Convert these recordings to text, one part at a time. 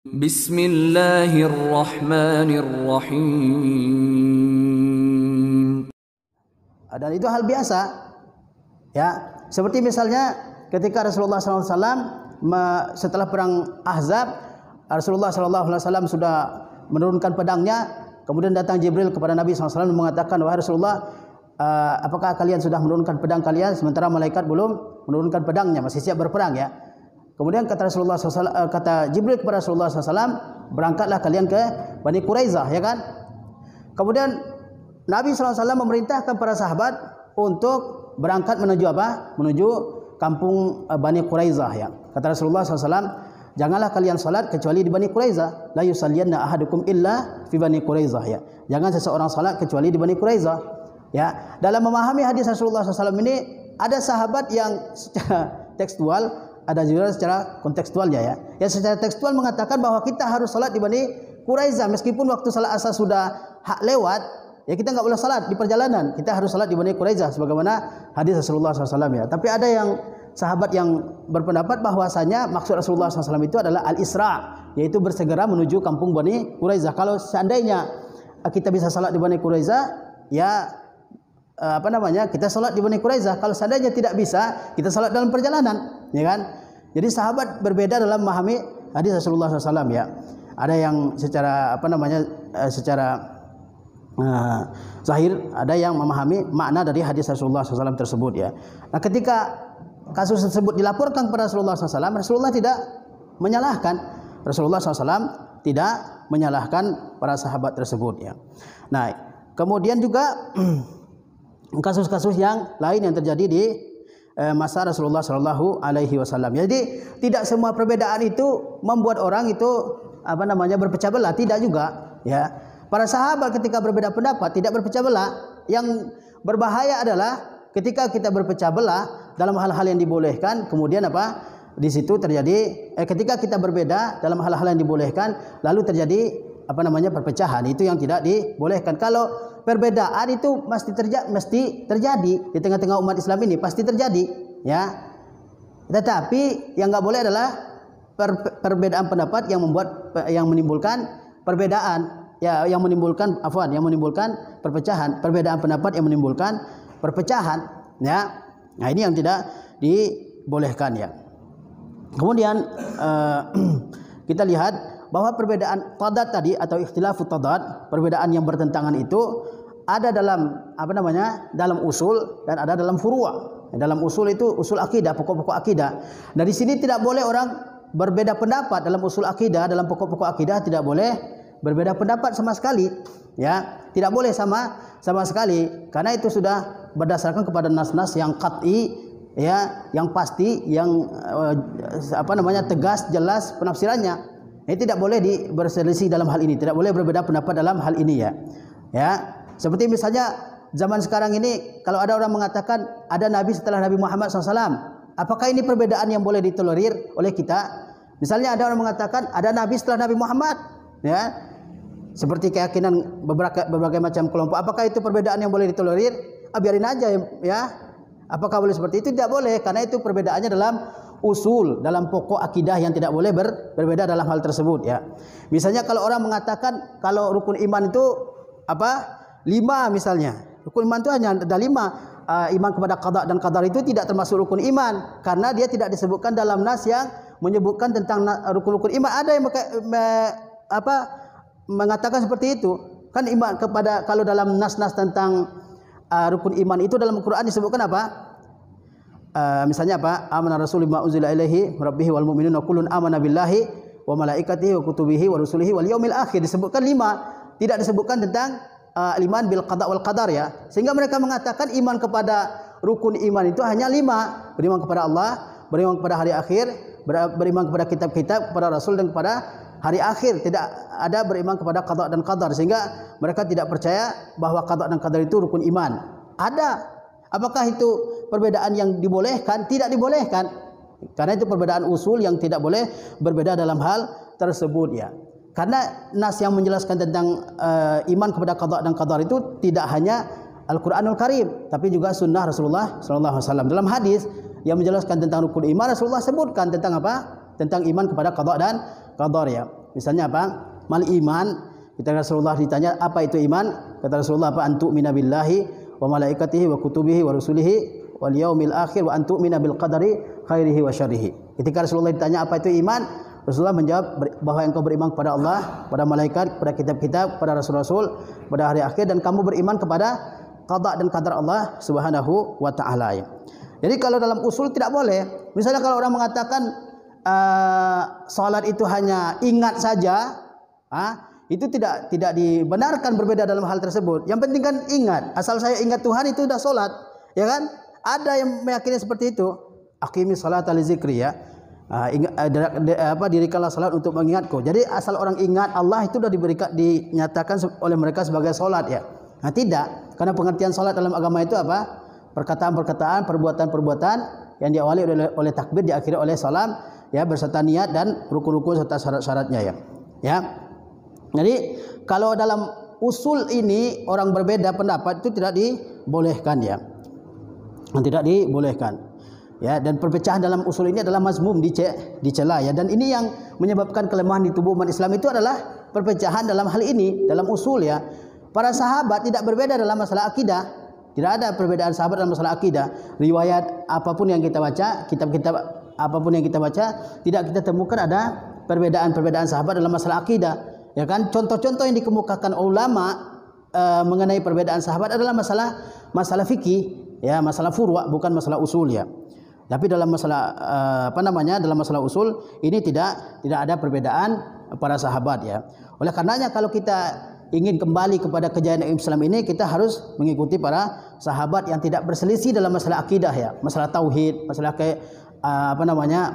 Bismillahirrahmanirrahim. Dan itu hal biasa, ya. Seperti misalnya ketika Rasulullah SAW setelah perang Ahzab, Rasulullah SAW sudah menurunkan pedangnya, kemudian datang Jibril kepada Nabi SAW mengatakan, wahai Rasulullah, apakah kalian sudah menurunkan pedang kalian sementara malaikat belum menurunkan pedangnya, masih siap berperang ya. Kemudian kata Rasulullah SAW, kata Jibril kepada Rasulullah SAW, berangkatlah kalian ke Bani Quraizah, ya kan. Kemudian Nabi SAW memerintahkan para sahabat untuk berangkat menuju apa? Menuju kampung Bani Quraizah ya. Kata Rasulullah SAW, janganlah kalian salat kecuali di Bani Quraizah. La yusalliyanna ahadukum illa fi Bani Quraizah ya. Jangan seseorang salat kecuali di Bani Quraizah. Ya. Dalam memahami hadis Rasulullah SAW ini, ada sahabat yang secara tekstual, ada juga secara kontekstualnya ya. Yang secara tekstual mengatakan bahwa kita harus salat di Bani Quraizah meskipun waktu salat asar sudah lewat, ya kita nggak boleh salat di perjalanan. Kita harus salat di Bani Quraizah sebagaimana hadis Rasulullah SAW ya. Tapi ada yang sahabat yang berpendapat bahwasanya maksud Rasulullah SAW itu adalah al-Isra', yaitu bersegera menuju kampung Bani Quraizah. Kalau seandainya kita bisa salat di Bani Quraizah, ya kita salat di Bani Quraizah. Kalau seandainya tidak bisa, kita salat dalam perjalanan, ya kan? Jadi sahabat berbeda dalam memahami hadis Rasulullah SAW ya. Ada yang secara secara zahir, ada yang memahami makna dari hadis Rasulullah SAW tersebut ya. Nah, ketika kasus tersebut dilaporkan kepada Rasulullah SAW, Rasulullah tidak menyalahkan. Rasulullah SAW tidak menyalahkan para sahabat tersebut ya. Nah, kemudian juga kasus-kasus yang lain yang terjadi di masa Rasulullah Shallallahu Alaihi Wasallam. Jadi tidak semua perbedaan itu membuat orang itu berpecah belah, tidak juga. Ya, para sahabat ketika berbeda pendapat tidak berpecah belah. Yang berbahaya adalah ketika kita berpecah belah dalam hal-hal yang dibolehkan, kemudian di situ terjadi ketika kita berbeda dalam hal-hal yang dibolehkan, lalu terjadi perpecahan. Itu yang tidak dibolehkan. Kalau perbedaan itu mesti terjadi di tengah-tengah umat Islam ini, pasti terjadi ya. Tetapi yang nggak boleh adalah perbedaan pendapat yang menimbulkan perbedaan ya, yang menimbulkan perpecahan, perbedaan pendapat yang menimbulkan perpecahan ya. Nah, ini yang tidak dibolehkan ya. Kemudian kita lihat bahwa perbedaan tadad tadi atau ikhtilafut tadad, perbedaan yang bertentangan itu ada dalam dalam usul dan ada dalam furu'. Dalam usul itu usul akidah, pokok-pokok akidah. Nah, di sini tidak boleh orang berbeda pendapat dalam usul akidah, dalam pokok-pokok akidah tidak boleh berbeda pendapat sama sekali, ya. Tidak boleh sama sekali karena itu sudah berdasarkan kepada nas-nas yang qat'i ya, yang pasti, yang tegas, jelas penafsirannya. Ini tidak boleh berselisih dalam hal ini, tidak boleh berbeda pendapat dalam hal ini ya. Ya, seperti misalnya zaman sekarang ini kalau ada orang mengatakan ada nabi setelah Nabi Muhammad SAW, apakah ini perbedaan yang boleh ditolerir oleh kita? Misalnya ada orang mengatakan ada nabi setelah Nabi Muhammad, ya. Seperti keyakinan berbagai macam kelompok, apakah itu perbedaan yang boleh ditolerir? Biarin aja ya. Apakah boleh seperti itu? Tidak boleh, karena itu perbedaannya dalam usul, dalam pokok akidah yang tidak boleh berbeda dalam hal tersebut ya. Misalnya kalau orang mengatakan kalau rukun iman itu 5 misalnya. Rukun iman itu hanya ada 5. Iman kepada qada dan qadar itu tidak termasuk rukun iman karena dia tidak disebutkan dalam nas yang menyebutkan tentang rukun-rukun iman. Ada yang mengatakan seperti itu. Kan iman kepada, kalau dalam nas-nas tentang rukun iman itu dalam Al-Qur'an disebutkan misalnya amana rasul bima unzila ilaihi rabbihi wal mu'minuna kullun amana billahi wa malaikatihi wa kutubihi wa rusulihi wal yaumil akhir. Disebutkan 5, tidak disebutkan tentang iman bil qada wal qadar ya. Sehingga mereka mengatakan iman kepada rukun iman itu hanya 5. Beriman kepada Allah, beriman kepada hari akhir, beriman kepada kitab-kitab, kepada rasul dan kepada hari akhir. Tidak ada beriman kepada qada dan qadar, sehingga mereka tidak percaya bahwa qada dan qadar itu rukun iman. Ada. Apakah itu perbedaan yang dibolehkan? Tidak dibolehkan. Karena itu perbedaan usul yang tidak boleh berbeda dalam hal tersebut ya. Karena nas yang menjelaskan tentang iman kepada qada dan qadar itu tidak hanya Al-Qur'anul Karim, tapi juga sunnah Rasulullah SAW. Dalam hadis yang menjelaskan tentang rukun iman, Rasulullah sebutkan tentang Tentang iman kepada qada dan qadar ya. Misalnya apa? Mal iman. Kita Rasulullah ditanya apa itu iman? Kata Rasulullah apa? Antu'mina billahi wa malaikatihi wa kutubihi wa rusulihi wal yaumil akhir wa antu'mina bil qadari khairihi wa syarrihi. Ketika Rasulullah ditanya apa itu iman, Rasulullah menjawab bahwa engkau beriman kepada Allah, pada malaikat, pada kitab-kitab, pada rasul-rasul, pada hari akhir, dan kamu beriman kepada qada dan qadar Allah Subhanahu wa taala. Jadi kalau dalam usul tidak boleh. Misalnya kalau orang mengatakan salat itu hanya ingat saja, itu tidak dibenarkan berbeda dalam hal tersebut. Yang penting kan ingat. Asal saya ingat Tuhan itu sudah salat, ya kan? Ada yang meyakini seperti itu. Aqimis salata li zikri, ya. Dirikanlah salat untuk mengingatku. Jadi asal orang ingat Allah itu sudah dinyatakan oleh mereka sebagai salat, ya. Nah, tidak. Karena pengertian salat dalam agama itu apa? Perkataan-perkataan, perbuatan-perbuatan yang diawali oleh takbir, diakhiri oleh salam, ya, berserta niat dan rukun-rukun serta syarat-syaratnya, ya. Ya. Jadi kalau dalam usul ini orang berbeda pendapat itu tidak dibolehkan, ya. Tidak dibolehkan. Ya, dan perpecahan dalam usul ini adalah mazmum, dicela, ya. Dan ini yang menyebabkan kelemahan di tubuh umat Islam itu adalah perpecahan dalam hal ini, dalam usul, ya. Para sahabat tidak berbeda dalam masalah akidah. Tidak ada perbedaan sahabat dalam masalah akidah. Riwayat apapun yang kita baca, kitab-kitab apapun yang kita baca, tidak kita temukan ada perbedaan-perbedaan sahabat dalam masalah akidah. Ya kan? Contoh-contoh yang dikemukakan ulama mengenai perbedaan sahabat adalah masalah fikih, ya, masalah furu', bukan masalah usul, ya. Tapi dalam masalah dalam masalah usul ini tidak ada perbedaan para sahabat, ya. Oleh karenanya kalau kita ingin kembali kepada kejayaan Islam ini, kita harus mengikuti para sahabat yang tidak berselisih dalam masalah akidah, ya, masalah tauhid, masalah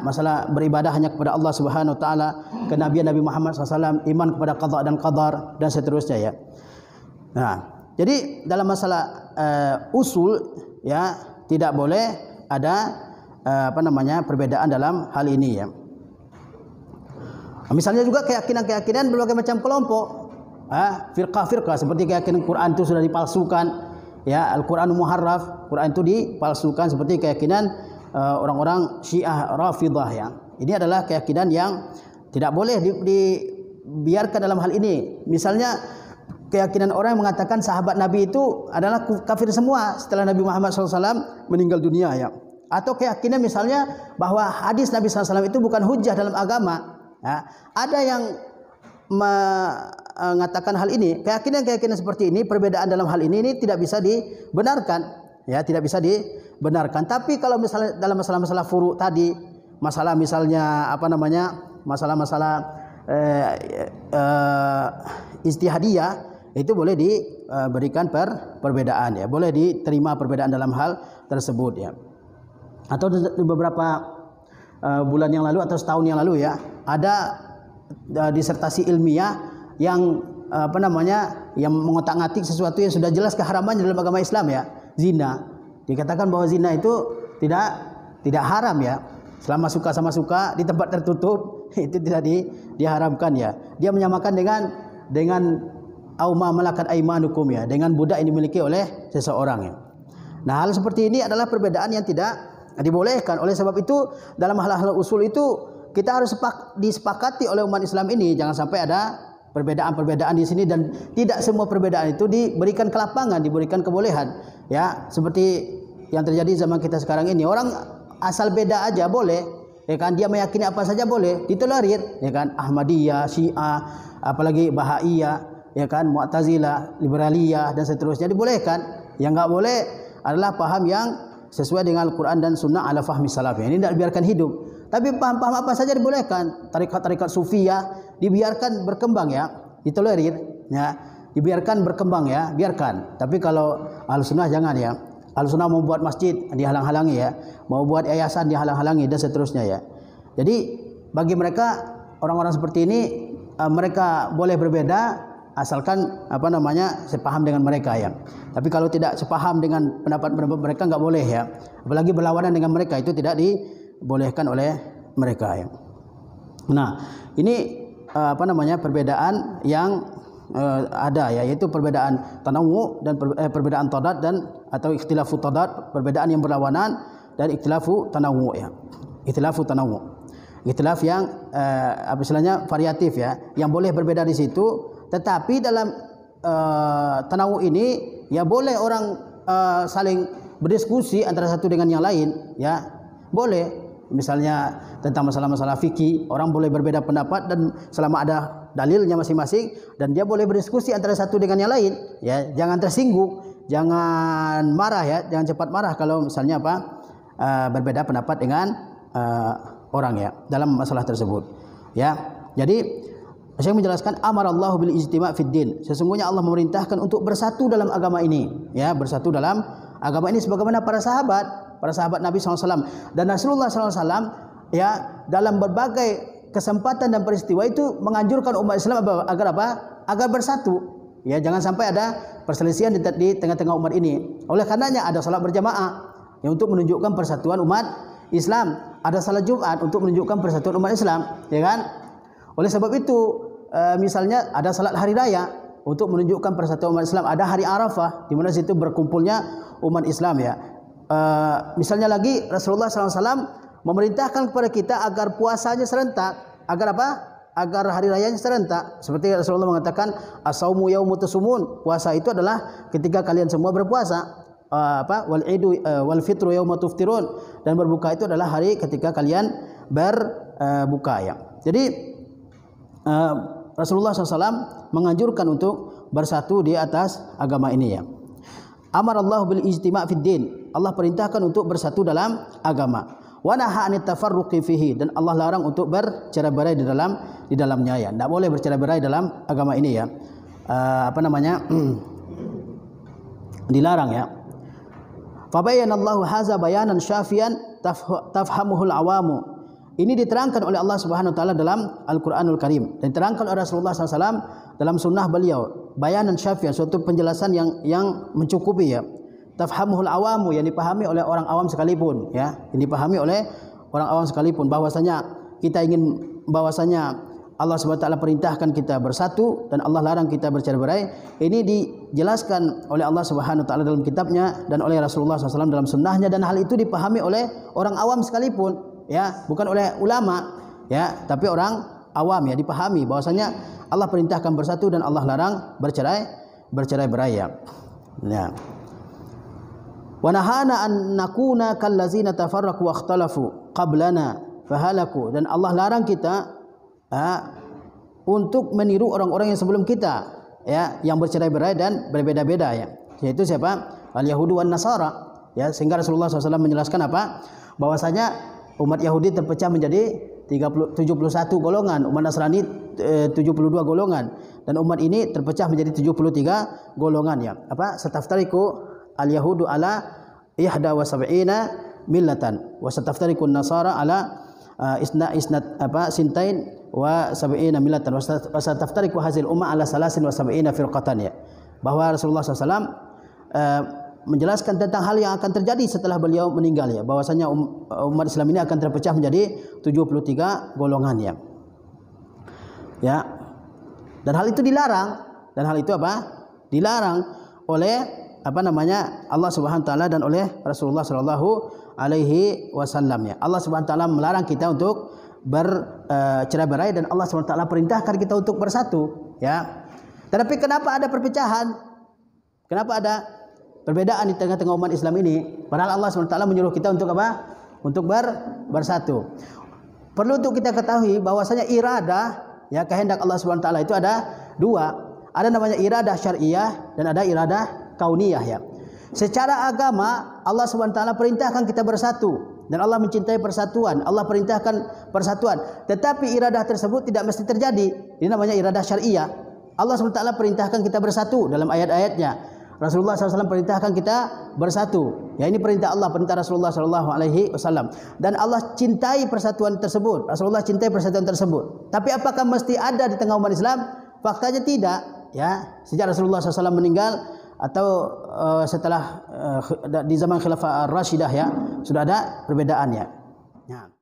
masalah beribadah hanya kepada Allah Subhanahu wa taala, kenabian Nabi Muhammad SAW, iman kepada qada dan qadar, dan seterusnya, ya. Nah, jadi dalam masalah usul, ya, tidak boleh ada perbedaan dalam hal ini, ya. Misalnya juga keyakinan-keyakinan berbagai macam kelompok, firqah-firqah, seperti keyakinan Quran itu sudah dipalsukan, ya, Al-Quran muharraf, Quran itu dipalsukan, seperti keyakinan orang-orang Syiah Rafidah, ya. Ini adalah keyakinan yang tidak boleh dibiarkan dalam hal ini. Misalnya keyakinan orang yang mengatakan sahabat Nabi itu adalah kafir semua setelah Nabi Muhammad SAW meninggal dunia, ya. Atau keyakinan misalnya bahwa hadis Nabi SAW itu bukan hujjah dalam agama, ya. Ada yang mengatakan hal ini. Keyakinan-keyakinan seperti ini, perbedaan dalam hal ini tidak bisa dibenarkan, ya, tidak bisa dibenarkan. Tapi kalau misalnya dalam masalah-masalah furu' tadi, masalah misalnya masalah-masalah ijtihadiyah, itu boleh diberikan perbedaan, ya, boleh diterima perbedaan dalam hal tersebut, ya. Atau beberapa bulan yang lalu atau setahun yang lalu, ya, ada disertasi ilmiah yang yang mengotak-ngatik sesuatu yang sudah jelas keharamannya dalam agama Islam, ya, zina. Dikatakan bahwa zina itu tidak haram, ya, selama suka sama suka di tempat tertutup itu tidak diharamkan, ya. Dia menyamakan dengan auma malakat aimanukum, ya, dengan budak yang dimiliki oleh seseorang, ya. Nah, hal seperti ini adalah perbedaan yang tidak dibolehkan. Oleh sebab itu dalam hal-hal usul itu kita harus disepakati oleh umat Islam ini, jangan sampai ada perbedaan-perbedaan di sini, dan tidak semua perbedaan itu diberikan kelapangan, diberikan kebolehan, ya, seperti yang terjadi zaman kita sekarang ini. Orang asal beda aja boleh, ya kan, dia meyakini apa saja boleh ditolerir, ya kan, Ahmadiyah, Syiah, apalagi Bahaiyah, ya kan, Mu'tazilah, Liberaliyah, dan seterusnya dibolehkan. Yang enggak boleh adalah paham yang sesuai dengan Al-Quran dan Sunnah ala fahmi salaf. Ini tidak dibiarkan hidup. Tapi paham-paham apa saja dibolehkan. Tarikat-tarikat Sufiyah dibiarkan berkembang, ya, ditolerir, ya, dibiarkan berkembang, ya, biarkan. Tapi kalau Ahlussunnah jangan, ya. Ahlussunnah mau buat masjid dihalang-halangi, ya, mau buat yayasan dihalang-halangi, dan seterusnya, ya. Jadi bagi mereka, orang-orang seperti ini, mereka boleh berbeda asalkan sepaham dengan mereka, ya. Tapi kalau tidak sepaham dengan pendapat mereka nggak boleh, ya. Apalagi berlawanan dengan mereka, itu tidak dibolehkan oleh mereka, ya. Nah, ini perbedaan yang ada, ya, yaitu perbedaan tanawu dan perbedaan tadad atau ikhtilafu tadad, perbedaan yang berlawanan, dan ikhtilafu tanawu, ya. Ikhtilafu tanawu. Ikhtilaf yang apa istilahnya variatif ya, yang boleh berbeda di situ. Tetapi dalam tanawu ini ya boleh orang saling berdiskusi antara satu dengan yang lain ya, boleh. Misalnya tentang masalah-masalah fikih, orang boleh berbeda pendapat dan selama ada dalilnya masing-masing, dan dia boleh berdiskusi antara satu dengan yang lain ya. Jangan tersinggung, jangan marah ya, jangan cepat marah kalau misalnya berbeda pendapat dengan orang ya dalam masalah tersebut ya. Jadi saya menjelaskan amarallahu bil ijtima' fid din. Sesungguhnya Allah memerintahkan untuk bersatu dalam agama ini ya, bersatu dalam agama ini sebagaimana para sahabat Nabi SAW dan Rasulullah SAW ya, dalam berbagai kesempatan dan peristiwa itu menganjurkan umat Islam agar apa? Agar bersatu ya, jangan sampai ada perselisihan di tengah-tengah umat ini. Oleh karenanya ada salat berjamaah yang untuk menunjukkan persatuan umat Islam, ada salat Jumat untuk menunjukkan persatuan umat Islam ya kan. Oleh sebab itu misalnya ada salat hari raya untuk menunjukkan persatuan umat Islam, ada hari Arafah di mana situ berkumpulnya umat Islam ya. Misalnya lagi Rasulullah SAW memerintahkan kepada kita agar puasanya serentak, agar apa? Agar hari rayanya serentak. Seperti Rasulullah mengatakan as-saumu yaumu tasumun, puasa itu adalah ketika kalian semua berpuasa. Wal idu wal fitru yauma tuftirun, dan berbuka itu adalah hari ketika kalian berbuka ya. Jadi Rasulullah SAW menganjurkan untuk bersatu di atas agama ini ya. Amarallahu bil ijtima' fid din. Allah perintahkan untuk bersatu dalam agama. Wa nahaa anit tafarruqi fihi, dan Allah larang untuk bercerai-berai di dalamnya ya. Tidak boleh bercerai-berai dalam agama ini ya. Dilarang ya. Fa bayyanallahu hadza bayanan syafian tafhamuhul awamu. Ini diterangkan oleh Allah Subhanahu wa taala dalam Al-Qur'anul Karim, dan diterangkan oleh Rasulullah SAW dalam sunnah beliau. Bayanan syafian, suatu penjelasan yang mencukupi ya. Tafhamuhul awamu, yang dipahami oleh orang awam sekalipun ya. Yang dipahami oleh orang awam sekalipun bahwasanya Allah Subhanahu wa taala perintahkan kita bersatu dan Allah larang kita bercerai-berai. Ini dijelaskan oleh Allah Subhanahu wa taala dalam kitabnya dan oleh Rasulullah SAW dalam sunnahnya, dan hal itu dipahami oleh orang awam sekalipun ya, bukan oleh ulama ya, tapi orang awam ya, dipahami bahwasanya Allah perintahkan bersatu dan Allah larang bercerai-berai ya. Wa nahana an nakuna kallazina tafarraqu wa ikhtalafu qablana fahalaku, dan Allah larang kita untuk meniru orang-orang yang sebelum kita ya, yang bercerai-berai dan berbeda-beda ya, yaitu siapa? Al-Yahudu wan Nasara ya. Sehingga Rasulullah SAW menjelaskan apa? Bahwasanya umat Yahudi terpecah menjadi 71 golongan, umat Nasrani 72 golongan, dan umat ini terpecah menjadi 73 golongan ya. Sataftariku al-yahudu ala ihda wa sab'ina millatan wa sataftariku an-nasara ala sintain wa sab'ina millatan wa sataftariku hazil umma ala salasin wa sab'ina firqatan ya. Bahwa Rasulullah SAW menjelaskan tentang hal yang akan terjadi setelah beliau meninggal ya, bahwasanya umat Islam ini akan terpecah menjadi 73 golongan ya. Ya. Dan hal itu dilarang, dan hal itu dilarang oleh Allah Subhanahu wa taala dan oleh Rasulullah sallallahu alaihi wasallam ya. Allah Subhanahu wa taala melarang kita untuk bercerai-berai, dan Allah Subhanahu wa taala perintahkan kita untuk bersatu ya. Tetapi kenapa ada perpecahan? Kenapa ada perbedaan di tengah-tengah umat Islam ini? Padahal Allah SWT menyuruh kita untuk apa? Untuk bersatu. Perlu untuk kita ketahui bahwasanya iradah ya, kehendak Allah SWT itu ada dua. Ada namanya iradah syariah dan ada iradah kauniyah ya. Secara agama Allah SWT perintahkan kita bersatu, dan Allah mencintai persatuan. Allah perintahkan persatuan. Tetapi iradah tersebut tidak mesti terjadi. Ini namanya iradah syariah. Allah SWT perintahkan kita bersatu dalam ayat-ayatnya. Rasulullah SAW perintahkan kita bersatu. Ya, ini perintah Allah, perintah Rasulullah SAW. Dan Allah cintai persatuan tersebut. Rasulullah cintai persatuan tersebut. Tapi apakah mesti ada di tengah umat Islam? Faktanya tidak. Ya, sejak Rasulullah SAW meninggal atau setelah di zaman Khilafah Ar-Rashidah ya, sudah ada perbedaannya. Ya.